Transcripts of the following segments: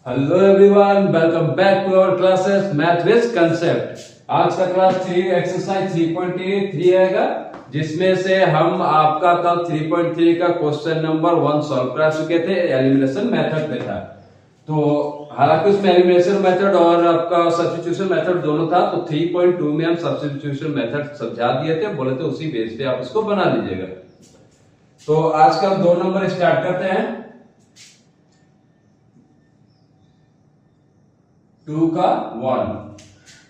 Hello everyone, welcome back to our classes math with concept. आज का class 3 exercise 3.3 आएगा, जिसमें से हम आपका कल 3.3 का क्वेश्चन नंबर 1 सॉल्व कर चुके थे। एलिमिनेशन मेथड पे था। तो हालांकि उसमें एलिमिनेशन मेथड और आपका सब्स्टिट्यूशन मेथड दोनों था, तो 3.2 में हम सब्स्टिट्यूशन मेथड समझा दिए थे, बोले थे उसी बेस पे आप इसको बना लीजिएगा। तो आज का हम 2 नंबर स्टार्ट करते हैं। 2 का 1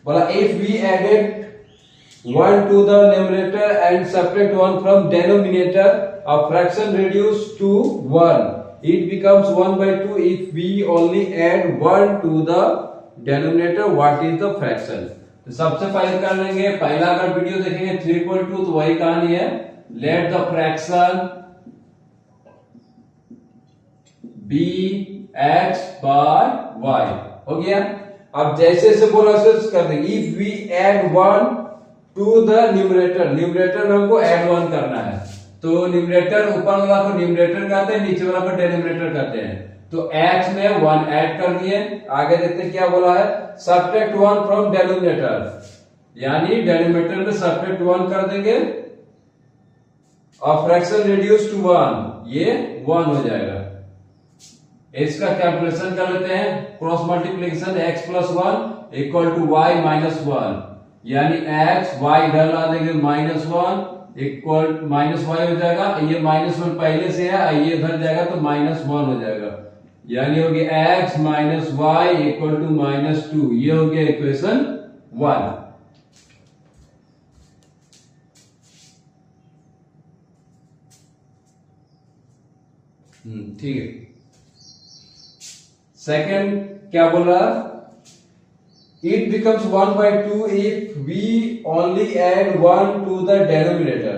बोला, if we added 1 to the numerator and subtract 1 from denominator, a fraction reduced to 1, it becomes 1 by 2 if we only add 1 to the denominator. What is the fraction? तो सबसे पहले कर लेंगे, पहला अगर वीडियो देखेंगे 3.2 तो वही कहानी है, let the fraction be x by y। हो गया। अब जैसे जैसे बोला कर देंगे, if we add 1 to the numerator, numerator में हमको एड 1 करना है, तो न्यूमरेटर ऊपर वाला को न्यूमरेटर कहते हैं, नीचे वाला को डिनोमिनेटर कहते हैं। तो x में 1 ऐड कर दिए। आगे देखते हैं क्या बोला है, सब्ट्रैक्ट 1 फ्रॉम डिनोमिनेटर, यानी डिनोमिनेटर में सब्ट्रैक्ट 1 कर देंगे और फ्रैक्शन रिड्यूस टू 1, ये 1 हो जाएगा। इसका कैलकुलेशन कर लेते हैं, cross multiplication x plus 1 equal to y minus 1, यानी x y इधर ला देंगे माइनस 1 इक्वल माइनस y हो जाएगा। ये माइनस 1 पहले से है, ये इधर जाएगा तो माइनस 1 हो जाएगा, यानी हो गया x minus y equal to minus 2। ये हो गया इक्वेशन 1। ठीक है। सेकंड क्या बोल रहा, it becomes 1 by 2 if we only add 1 to the denominator.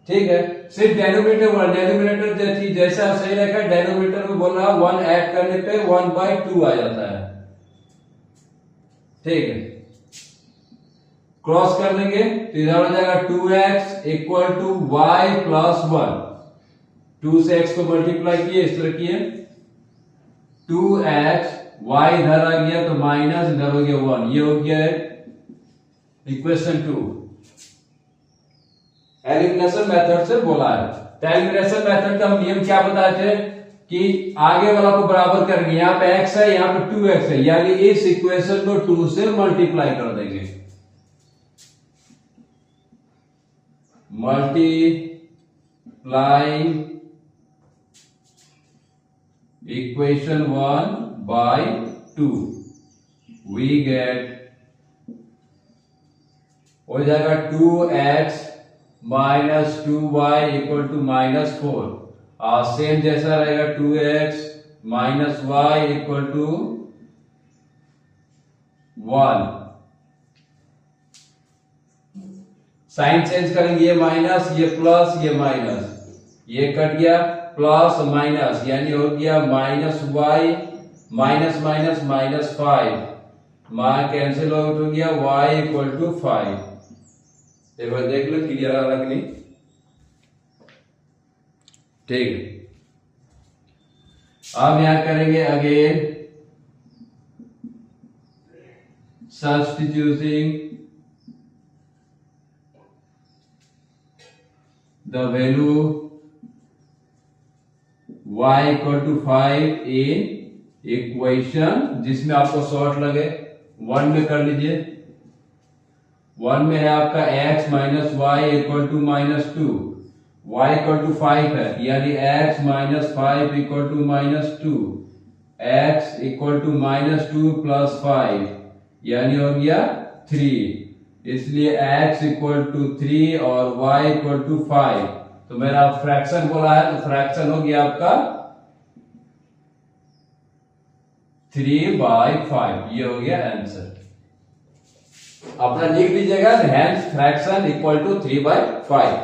ठीक है, सिर्फ डेनोमिनेटर बोला, डेनोमिनेटर जैसा सही रखा, डेनोमिनेटर में बोल रहा 1 ऐड करने पे 1 by 2 आ जाता है। ठीक है, क्रॉस कर देंगे तो इधर हो जाएगा 2x equal to Y plus 1। 2 से x को मल्टीप्लाई किए, इस तरह किए, 2x y इधर आ गया तो माइनस इधर हो गया 1, ये हो गया इक्वेशन 2। एलिमिनेशन मेथड से बोला है। तो एलिमिनेशन मेथड का हम नियम क्या बताए थे कि आगे वाला को बराबर करेंगे, यहां पे x है, यहां पे 2x है, यानी इस इक्वेशन को 2 से मल्टीप्लाई कर देंगे। Multiplying equation 1 by 2 we get हो जाएगा 2x minus 2y equal to minus 4, और सेम जैसा रहेगा 2x minus y equal to 1। Sign change करेंगे, ये माइनस, ये प्लस, ये माइनस, ये कट गया, प्लस माइनस, यानी हो गया minus y minus minus minus 5, मां कैंसिल आउट हो गया, y इक्वल टू 5। एक बार देख लो क्लियर आ रहा कि नहीं। ठीक है, अब यहां करेंगे again substituting the value y equal to 5 in equation, जिसमें आपको शॉर्ट लगे 1 में कर लीजिए। 1 में है आपका x minus y equal to minus 2, y equal to 5 है, यानी x minus 5 equal to minus 2, x equal to minus 2 plus 5, यानी हो गया 3। इसलिए x इक्वल टू 3 और y इक्वल टू 5। तो मेरा फ्रैक्शन बोला है, तो फ्रैक्शन हो गया आपका 3 by 5। ये हो गया आंसर। अपना लिख लीजिएगा, hence fraction equal to 3 by 5।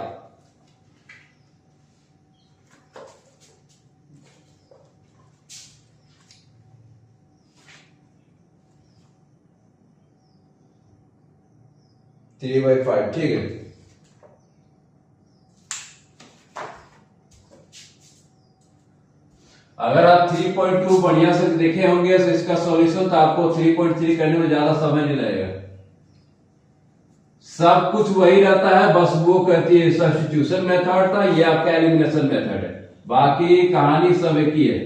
Three by 5। ठीक है, अगर आप 3.2 बढ़िया से देखे होंगे तो इसका सॉल्यूशन, तो आपको 3.3 करने में ज्यादा समय नहीं लगेगा। सब कुछ वही रहता है, बस वो कहती है सब्स्टिट्यूशन मेथड था, ये आपका एलिमिनेशन मेथड है, बाकी कहानी सब एक ही है।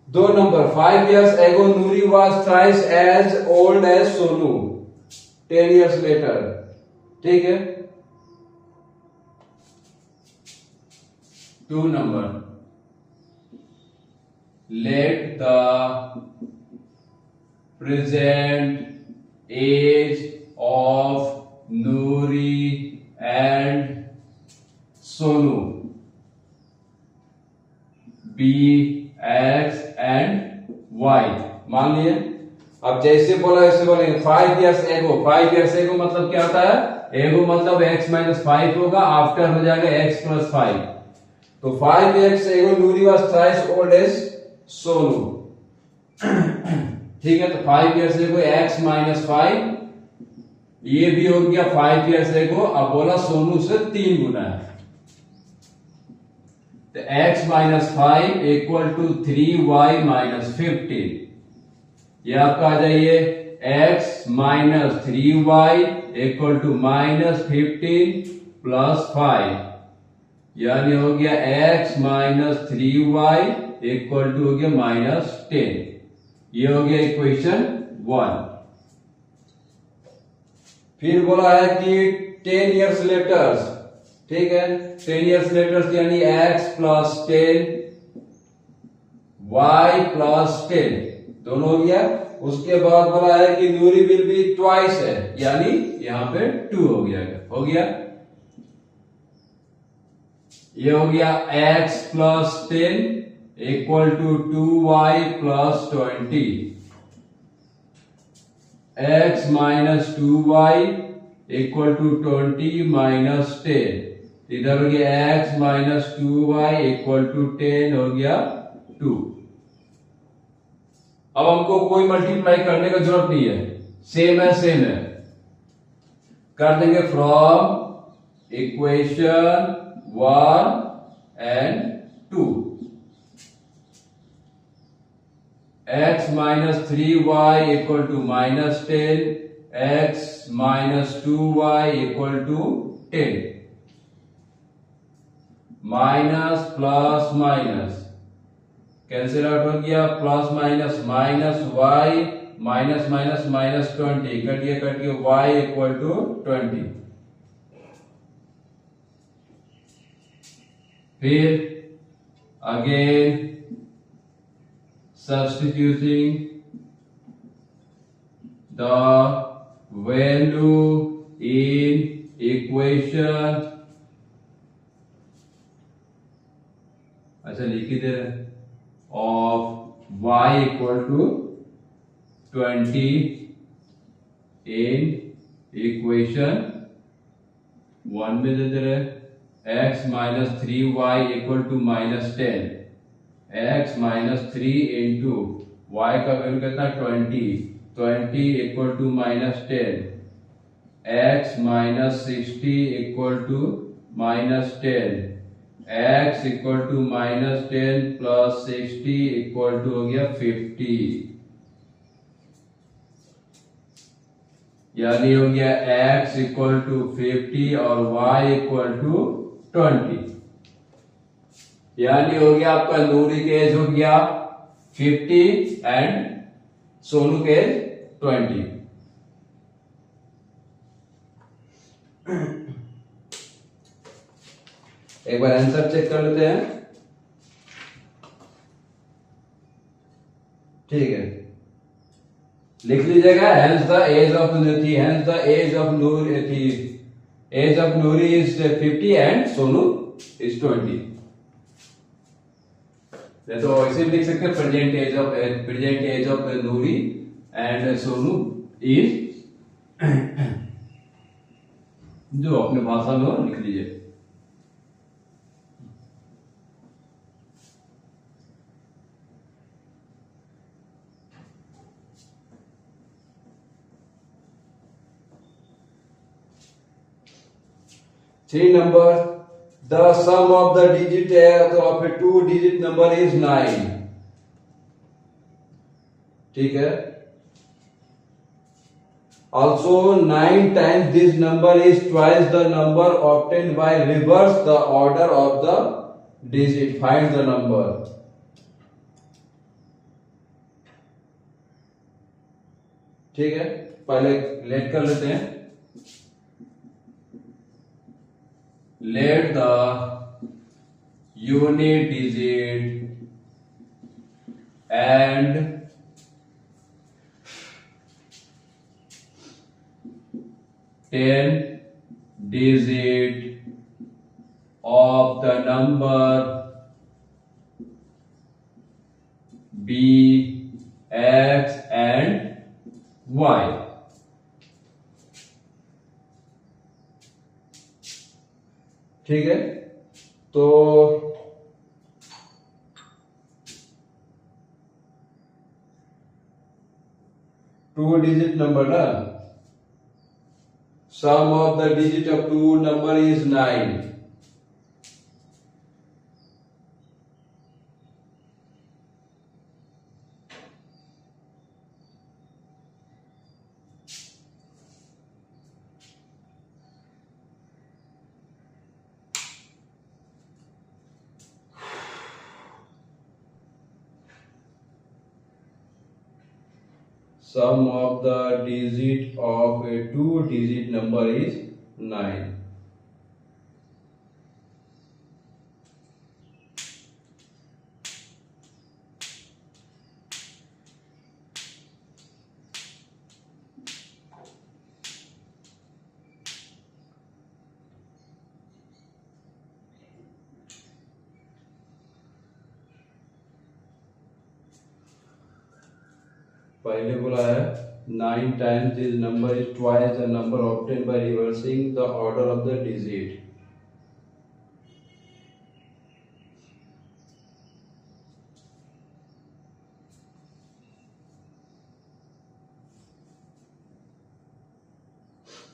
दो number, 5 years ago Nuri was twice as old as Sonu 10 years later। ठीक है। 2 number, let the present age of Nuri and Sonu be X and Y। मान लिए, अब जैसे बोला वैसे बोलेंगे। 5 years ago, 5 years ago मतलब क्या होता है? एगो मतलब x माइनस 5 होगा, आफ्टर हो जाएगा x प्लस 5। तो 5 years ago Noori was thrice old age Sonu. ठीक है, तो 5 years ago x माइनस 5, ये भी हो गया 5 years ago। अब बोला सोनू से 3 गुना है, तो x minus 5 equal to 3y minus 15। ये आपका आ जाइए x minus 3y equal to minus 15 plus 5, यानी हो गया x minus 3y equal to हो गया माइनस 10। ये हो गया इक्वेशन 1। फिर बोला है कि 10 years लेटर्स, ठीक है, 10 years लेटर्स यानी x प्लस 10 y प्लस 10 दोनों हो गया। उसके बाद बोला है कि नूरी विल बी ट्वाइस है, यानी यहां पे 2 हो गया। ये हो गया x plus 10 equal to 2y plus 20, x minus 2y equal to 20 minus 10। इधर हो गया x minus 2y equal to 10 हो गया 2। अब हमको कोई मल्टीप्लाई करने का जरूरत नहीं है, सेम है। कर देंगे from equation 1 and 2। x minus 3y equal to minus 10, x minus 2y equal to 10। Minus plus minus cancel out हो गया, plus minus minus y minus minus minus 20 कट गया y इक्वल टू 20। फिर again substituting the value in equation, अच्छा लिख ही दे रहे, of y equal to 20 in equation 1 में दे रहे, x minus 3y equal to minus 10, x minus 3 into y का वैल्यू कितना 20 equal to minus 10, x minus 60 equal to minus 10, x equal to minus 10 plus 60 equal to हो गया 50, यानी हो गया x इक्वल टू 50 और y इक्वल टू 20। यानी हो गया आपका नूरी के एज हो गया 50 एंड सोनू के एज 20। एक बार आंसर चेक कर लेते हैं। ठीक है, लिख लीजिएगा hence the age of Noori, hence the age of Noori थी, age of Noori is 50 and Sonu is 20। तो ऐसे लिख सकते हैं present age of Noori and Sonu is, जो अपने भाषा में हो लिख लीजिए। 3 number, the sum of the digit of a 2-digit number is 9. ठीक है. Also 9 times this number is twice the number obtained by reverse the order of the digit. Find the number. ठीक है, पहले लेट कर लेते हैं. Let the unit digit and ten digit of the number be x and y. ठीक है, तो two digit number ना, sum of the digit of two number is 9. Sum of the digit of a 2-digit number is 9. पहले बोला है 9 times this number is twice the number obtained by reversing the order of the digit.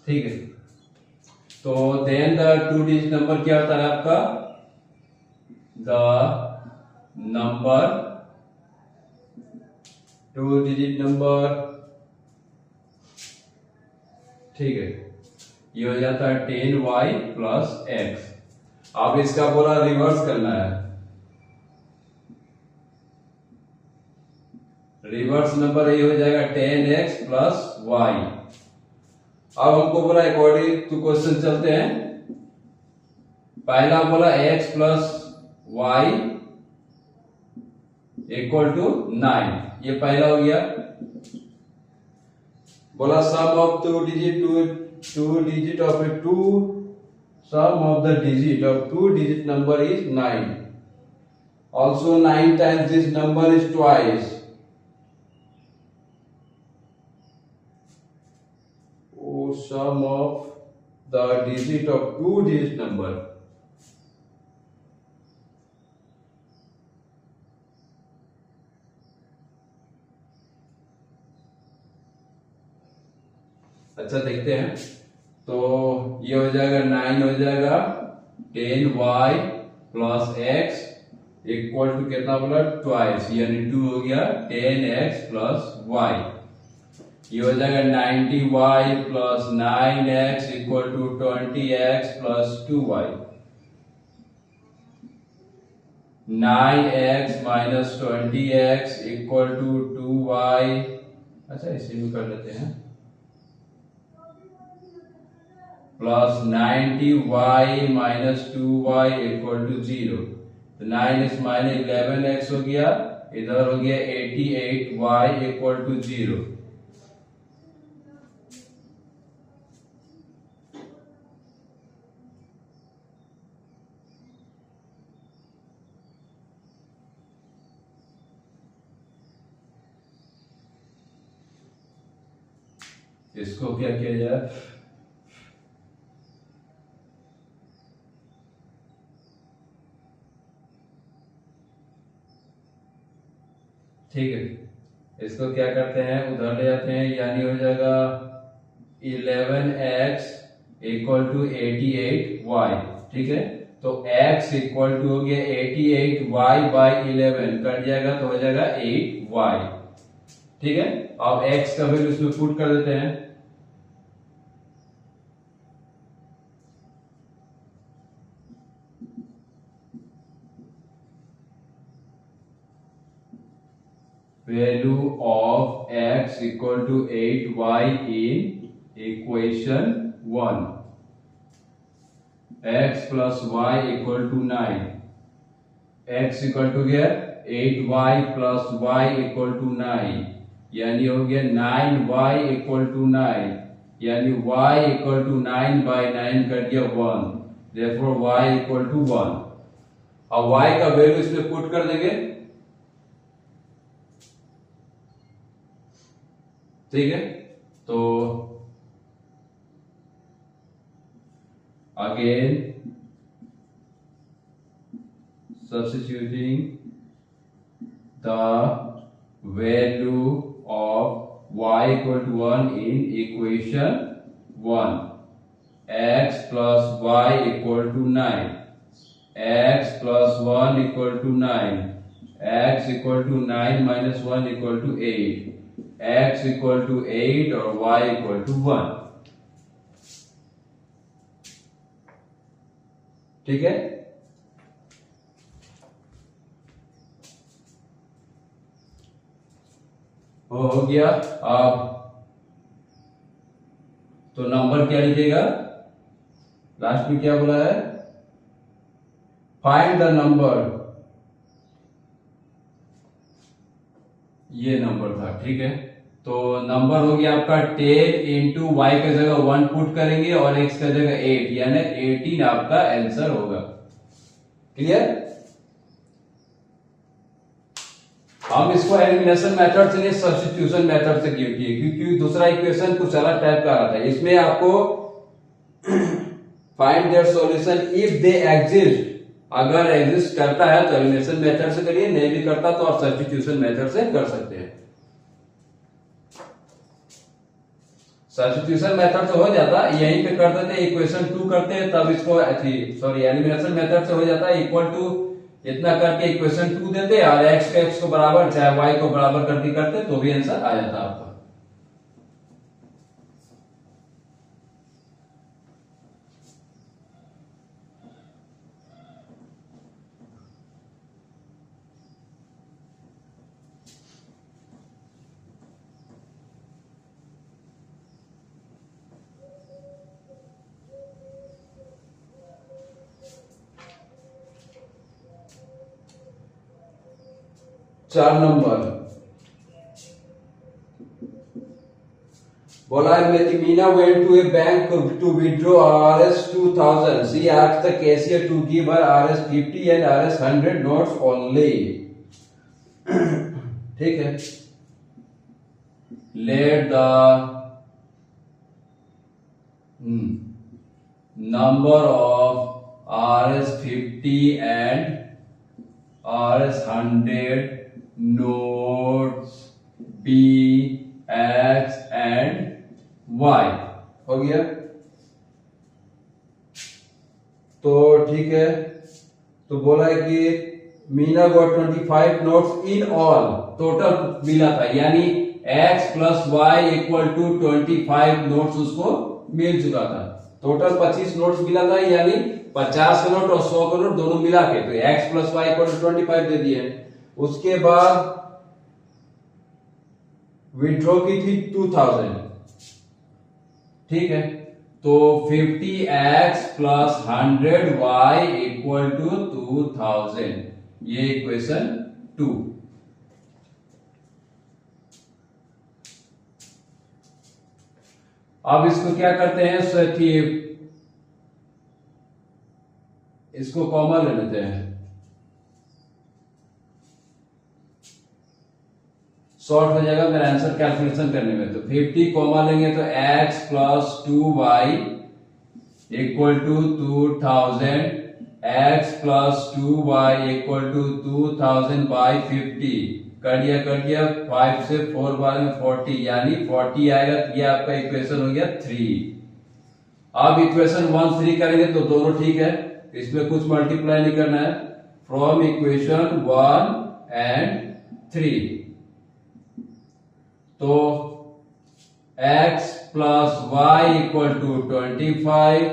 ठीक है, तो then the 2-digit number क्या होता है आपका? The number 2-digit number. ठीक है, ये हो जाता है 10y प्लस x. अब इसका बोला रिवर्स करना है. रिवर्स नंबर ये हो जाएगा 10x प्लस y. अब हमको बोला अकॉर्डिंग टू क्वेश्चन चलते हैं. पहला बोला x plus y equal to 9. ये पहला हो गया. बोला sum of two digit of a two sum of the digit of 2-digit number is 9. Also 9 times this number is twice. Sum of the digit of 2-digit number. अच्छा देखते हैं, तो ये हो जाएगा 9 हो जाएगा 10y plus x equal to कितना बोला? ट्वाइस, यानी 2 हो गया 10x प्लस y. ये हो जाएगा 90y plus 9x equal to 20x plus 2y. 9x minus 20x equal to 2y. अच्छा इसी में कर लेते हैं. Plus 90y minus 2y equal to 0. तो 9x माइनस 11x हो गया, इधर हो गया 88y इक्वल टू 0. इसको क्या किया जाए? ठीक है, इसको क्या करते हैं? उधर ले जाते हैं, यानी हो जाएगा 11x इक्वल टू 88y। ठीक है, तो x इक्वल टू हो गया 88y बाई 11, कट जाएगा तो हो जाएगा 8y। ठीक है, अब x का वैल्यू इसमें पुट कर देते हैं। Value of x equal to 8y in equation 1. x plus y equal to 9. x equal to गया 8y plus y equal to 9, यानी हो गया 9y equal to 9, यानी y equal to 9 by 9 कर दिया 1, therefore y equal to 1। अब y का value इसमें पुट कर देंगे। ठीक है, तो again substituting the value of y equal to 1 in equation 1, x plus y equal to 9, x plus 1 equal to 9, x equal to 9 minus 1 equal to 8, x equal to 8 और y equal to 1। ठीक है, हो गया। अब तो number क्या लीजिएगा, last में क्या बोला है, फाइंड द नंबर, ये नंबर था। ठीक है, तो नंबर हो गया आपका 10 इंटू वाई का जगह 1 पुट करेंगे और x का जगह 8, यानी 18 आपका आंसर होगा। क्लियर? हम इसको एलिमिनेशन मेथड से नहीं सब्स्टिट्यूशन मेथड से किए, क्योंकि दूसरा इक्वेशन कुछ अलग टाइप का आ रहा था। इसमें आपको find their solution if they exist, अगर एग्जिस्ट करता है तो एलिमिनेशन मेथड से करिए, नहीं भी करता तो आप सब्स्टिट्यूशन मेथड से कर सकते हैं। सब्स्टिट्यूशन मेथड से हो जाता, यहीं पे कर देते इक्वेशन 2 करते हैं, तब इसको एलिमिनेशन मेथड से हो जाता है इक्वल टू इतना करके इक्वेशन 2 देते और x को x को बराबर चाहे y को बराबर करते तो भी आंसर आ जाता आपका। चार नंबर बोला Meena went to a bank to withdraw Rs 2000. She asked the cashier to give her Rs 50 and Rs 100 notes only. ठीक है, let the number of Rs 50 and Rs 100 notes B, X and Y हो गया। तो ठीक है, तो बोला है कि Meena got 25 notes in all, total मिला था, यानी X plus y equal to 25 notes उसको मिल चुका था। टोटल 25 नोट्स मिला था, यानी 50 का नोट और 100 का नोट दोनों मिला के, तो x plus y equal to 25 दे दिए। उसके बाद विड्रॉ की थी 2000। ठीक है, तो 50x plus 100y equal to 2000, ये इक्वेशन 2। अब इसको क्या करते हैं, इसको कॉमन ले लेते हैं, शॉर्ट हो जाएगा मेरा आंसर कैलकुलेशन करने में। तो 50 कॉमा लेंगे तो x plus 2y equal to 2000, x plus 2y equal to 2000 by 50, कर दिया 5 से 4 बार में 40, यानी 40 आएगा। ये आपका इक्वेशन हो गया 3। अब इक्वेशन 1 3 करेंगे तो दोनों ठीक है, इसमें कुछ मल्टीप्लाई नहीं करना है। फ्रॉम इक्वेशन 1 एंड 3, तो x plus y equal to 25,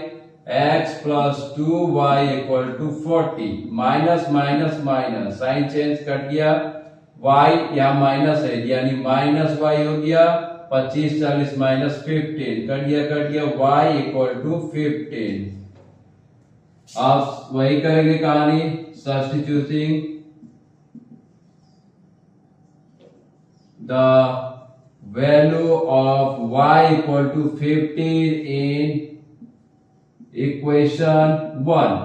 x plus 2y equal to 40, minus minus minus sign change कर दिया, y यहाँ माइनस है यानी माइनस वाई हो गया, 25 40 माइनस 15 कर दिया y इक्वल टू 15। आप वही करेंगे कहानी, substituting the value of y equal to 15 in equation 1,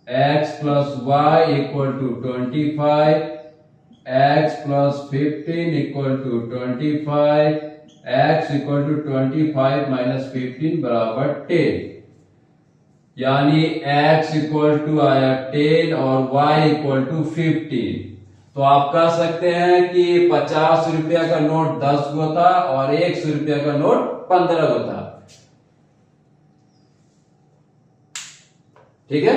x plus y equal to 25, x plus 15 equal to 25, x equal to 25 minus 15 बराबर 10, यानी x इक्वल टू आया 10 और y इक्वल टू 15। तो आप कह सकते हैं कि 50 रुपया का नोट 10 गो था और 100 रुपया का नोट 15 गो था। ठीक है,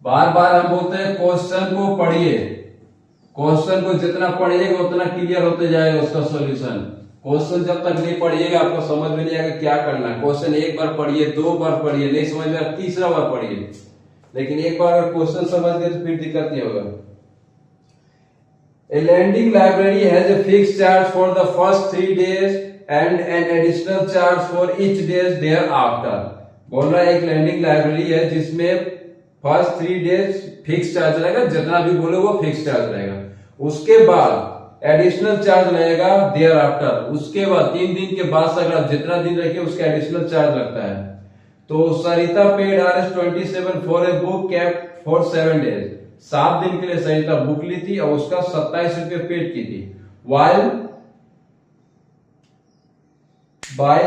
बार बार हम बोलते हैं क्वेश्चन को पढ़िए, क्वेश्चन को जितना पढ़िएगा उतना क्लियर होते जाएगा उसका सॉल्यूशन। क्वेश्चन जब तक नहीं पढ़िएगा आपको समझ में नहीं आएगा क्या करना है। क्वेश्चन एक बार पढ़िए, 2 बार पढ़िए, नहीं समझ में आएगा तीसरा बार पढ़िए, लेकिन एक बार अगर क्वेश्चन समझ गए तो फिर दिक्कत नहीं होगा। A lending library has a fixed charge for the first 3 days and an additional charge for each days thereafter। बोल रहा है एक लैंडिंग लाइब्रेरी है जिसमें फर्स्ट 3 डेज फिक्स चार्ज रहेगा, जितना भी बोले वो फिक्स चार्ज रहेगा, उसके बाद एडिशनल चार्ज रहेगा देयर आफ्टर, उसके बाद 3 दिन के बाद अगर आप जितना दिन रखिए उसका एडिशनल चार्ज लगता है। तो Sarita paid Rs27 for a book cab for 7 days, 7 दिन के लिए सरिता बुक ली थी और उसका 27 रुपये पेड की थी। While by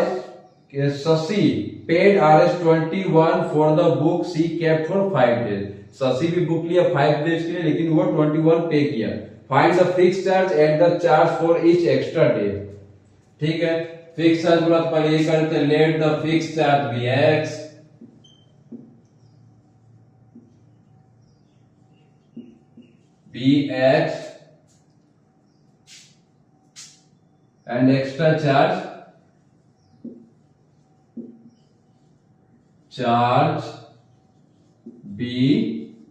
Shashi paid Rs21 for the book she kept for 5 days, शशि भी बुक लिया 5 डेज के लिए लेकिन वो 21 पे किया। Find the fix charge and the charge for each extra day. ठीक है, फिक्स चार्ज बोला तो पहले ये करते हैं, let the fix charge be x and extra charge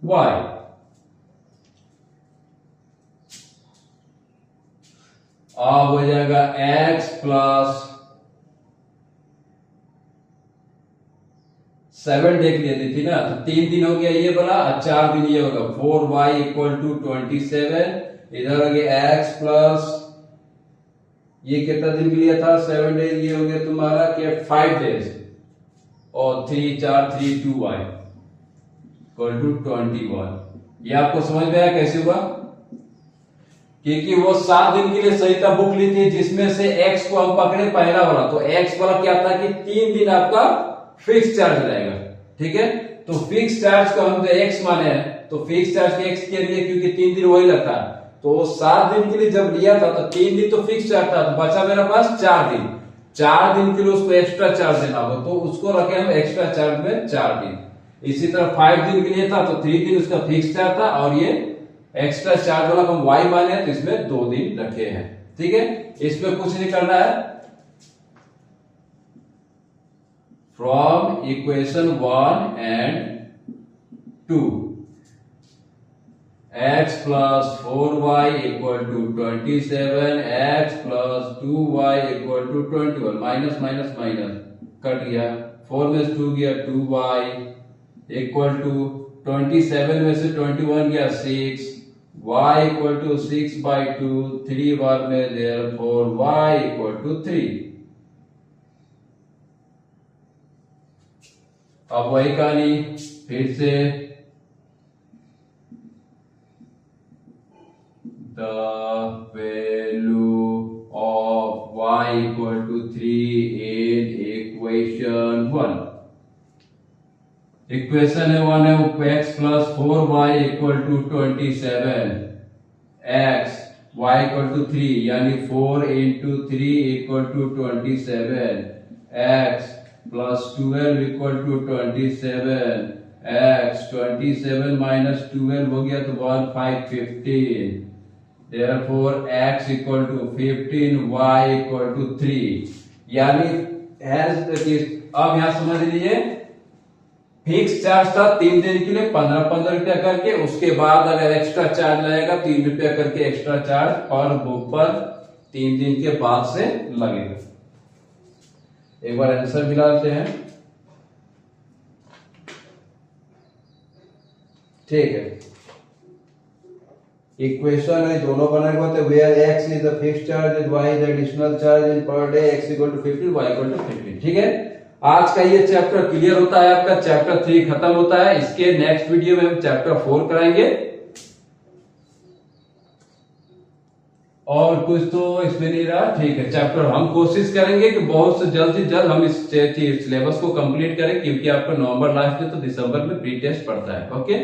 by। अब हो जाएगा x प्लस 7 देख लिए थी ना, तो 3 दिन हो गया ये बोला, 4 दिन ये होगा 4y इक्वल टू 27, इधर हो गया x प्लस ये कितना दिन के लिए था 7 डेज, ये हो गया तुम्हारा क्या 5 डेज और 3 4 3 2y इक्वल टू 21। ये आपको समझ में आया कैसे हुआ? क्योंकि वो 7 दिन के लिए सरिता बुक ली थी जिसमें से x को हम पकड़े पहला वाला, तो x वाला क्या था कि 3 दिन आपका फिक्स चार्ज रहेगा। ठीक है, तो फिक्स चार्ज को हम जो x माने हैं तो फिक्स चार्ज के x के लिए क्योंकि 3 दिन वही लगता है, तो 7 दिन के लिए जब लिया था तो 3 दिन तो फिक्स चार्ज था, तो बचा मेरे पास 4 दिन, 4 दिन के लिए उसको एक्स्ट्रा चार्ज देना होगा, तो उसको रखे हम एक्स्ट्रा चार्ज में 4 दिन। इसी तरह 5 दिन के लिए था तो 3 दिन उसका फिक्स चार्ज था और ये एक्स्ट्रा चार्ज वाला हम y माने हैं तो इसमें 2 दिन रखे हैं। ठीक है, इसमें कुछ नहीं करना है। From equation 1 and 2 x plus 4y equal to 27, x plus 2y equal to 21, minus minus minus cut गया, 4 में से 2 गया 2y इक्वल टू 27 में से 21 गया 6, y इक्वल टू 6/2, 3 बार में देयरफॉर y इक्वल टू 3। अब वही कहानी फिर से, the value of y equal to 3 in equation 1. Equation है 1 है x plus 4y equal to 27, x y equal to 3 यानी 4 into 3 equal to 27, x plus 12 equal to 27, x 27 minus 12 हो गया तो 1 5 15, therefore x equal to 15, y equal to 3, यानी अब यहां समझ लीजिए फिक्स चार्ज था 3 दिन के लिए 15-15 रुपया करके, उसके बाद अगर एक्स्ट्रा चार्ज लगेगा 3 रुपया करके एक्स्ट्रा चार्ज पर बुक पर 3 दिन के बाद से लगेगा। एक बार आंसर मिलाते हैं, ठीक है। इक्वेशन है दोनों बनाए हुए थे, where x is the fixed charge and y is additional charge in per day, x equal to 15, y equal to 15। ठीक है, आज का ये चैप्टर क्लियर होता है, आपका चैप्टर 3 खत्म होता है। इसके नेक्स्ट वीडियो में हम चैप्टर 4 कराएंगे और कुछ तो इसमें नहीं रहा। ठीक है, चैप्टर हम कोशिश करेंगे कि बहुत से जल्द हम इस सिलेबस को कंप्लीट करें, क्योंकि आपका नवंबर लास्ट में तो दिसंबर में प्री टेस्ट पड़ता है। ओके।